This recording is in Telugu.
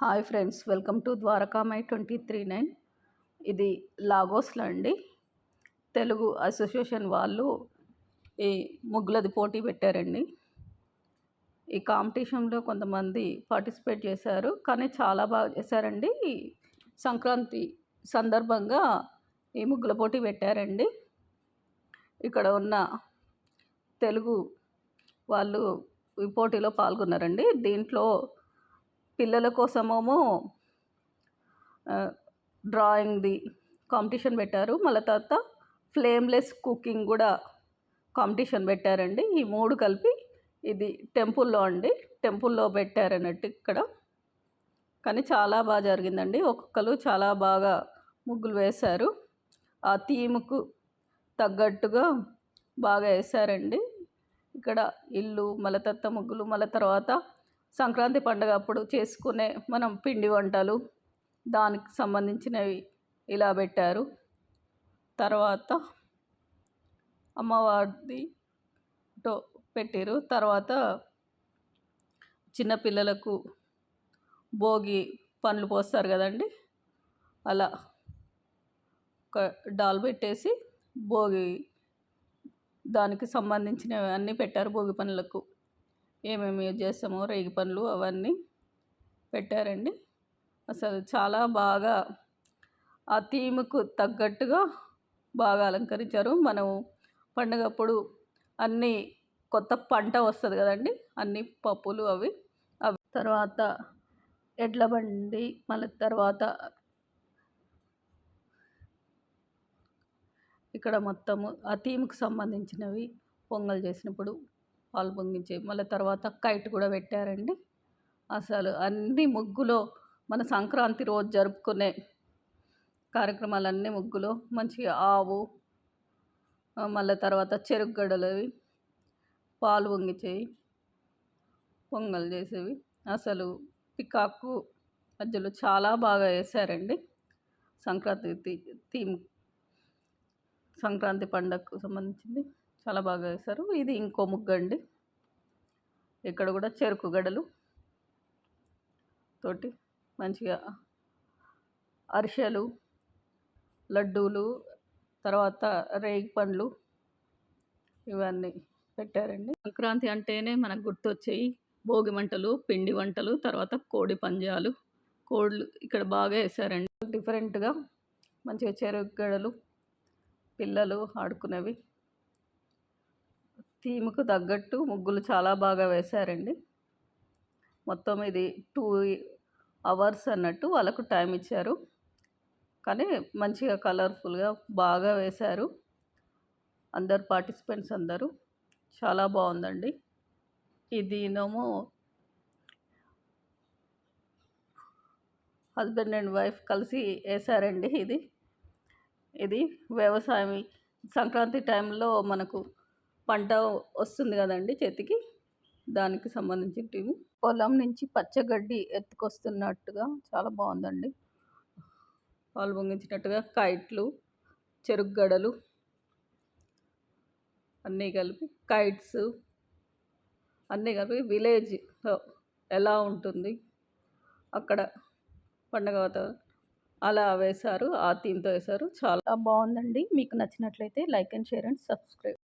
Hi friends, welcome to Dwarakamai 239. ఇది లాగోస్లో అండి. తెలుగు అసోసియేషన్ వాళ్ళు ఈ ముగ్గులది పోటీ పెట్టారండి. ఈ కాంపిటీషన్లో కొంతమంది పార్టిసిపేట్ చేశారు, కానీ చాలా బాగా చేశారండి. సంక్రాంతి సందర్భంగా ఈ ముగ్గుల పోటీ పెట్టారండి. ఇక్కడ ఉన్న తెలుగు వాళ్ళు ఈ పోటీలో పాల్గొన్నారండి. దీంట్లో పిల్లల కోసమేమో డ్రాయింగ్ది కాంపిటీషన్ పెట్టారు. మళ్ళీ తర్వాత ఫ్లేమ్లెస్ కుకింగ్ కూడా కాంపిటీషన్ పెట్టారండి. ఈ మూడు కలిపి ఇది టెంపుల్లో అండి, టెంపుల్లో పెట్టారన్నట్టు ఇక్కడ. కానీ చాలా బాగా జరిగిందండి. ఒక్కొక్కరు చాలా బాగా ముగ్గులు వేశారు. ఆ థీమ్కు తగ్గట్టుగా బాగా వేశారండి. ఇక్కడ ఇల్లు, మలతత్త ముగ్గులు, మళ్ళీ తర్వాత సంక్రాంతి పండుగ అప్పుడు చేసుకునే మనం పిండి వంటలు, దానికి సంబంధించినవి ఇలా పెట్టారు. తర్వాత అమ్మవారిది పెట్టారు. తర్వాత చిన్నపిల్లలకు భోగి పండ్లు పోస్తారు కదండి, అలా ఒక డాల్ పెట్టేసి భోగి దానికి సంబంధించినవి అన్నీ పెట్టారు. భోగి పనులకు ఏమేమి యూజ్ చేస్తామో రేగి పండ్లు అవన్నీ పెట్టారండి. అసలు చాలా బాగా ఆ థీమ్కు తగ్గట్టుగా బాగా అలంకరించారు. మనం పండుగప్పుడు అన్నీ కొత్త పంట వస్తుంది కదండి, అన్ని పప్పులు అవి తర్వాత ఎడ్ల బండి, మళ్ళీ తర్వాత ఇక్కడ మొత్తము ఆ థీమ్కి సంబంధించినవి పొంగల్ చేసినప్పుడు పాలు పొంగించే, మళ్ళీ తర్వాత కైట్ కూడా పెట్టారండి. అసలు అన్ని ముగ్గులో మన సంక్రాంతి రోజు జరుపుకునే కార్యక్రమాలన్నీ ముగ్గులో మంచిగా ఆవు, మళ్ళీ తర్వాత చెరుకు గడలవి, పాలు పొంగించేవి, పొంగల్ చేసేవి, అసలు పికాకు మధ్యలో చాలా బాగా వేశారండి. సంక్రాంతి థీమ్, సంక్రాంతి పండగకు సంబంధించింది చాలా బాగా వేశారు. ఇది ఇంకో ముగ్గు అండి. ఇక్కడ కూడా చెరుకు గడలు తోటి మంచిగా అరిసెలు, లడ్డూలు, తర్వాత రేగి పండ్లు ఇవన్నీ పెట్టారండి. సంక్రాంతి అంటేనే మనకు గుర్తొచ్చేయి భోగి మంటలు, పిండి వంటలు, తర్వాత కోడి పంజాలు, కోళ్ళు ఇక్కడ బాగా వేశారండి. డిఫరెంట్గా మంచిగా చెరుకు గడలు, పిల్లలు ఆడుకునేవి, థీమ్కు తగ్గట్టు ముగ్గులు చాలా బాగా వేశారండి. మొత్తం ఇది 2 hours అన్నట్టు వాళ్ళకు టైం ఇచ్చారు, కానీ మంచిగా కలర్ఫుల్గా బాగా వేశారు. అందరు పార్టిసిపెంట్స్ అందరూ చాలా బాగుందండి. ఇదినేమో హస్బెండ్ అండ్ వైఫ్ కలిసి వేశారండి. ఇది వ్యవసాయం, సంక్రాంతి టైంలో మనకు పంట వస్తుంది కదండి చేతికి, దానికి సంబంధించిన టీము పొలం నుంచి పచ్చగడ్డి ఎత్తుకొస్తున్నట్టుగా చాలా బాగుందండి. పాలు పొంగించినట్టుగా కైట్లు, చెరుకు గడలు అన్నీ కలిపి, కైట్స్ అన్నీ కలిపి విలేజ్ ఎలా ఉంటుంది అక్కడ పండగ వాతావరణం అలా వేశారు. ఆ థీమ్తో వేశారు. చాలా బాగుందండి. మీకు నచ్చినట్లయితే like and share and subscribe.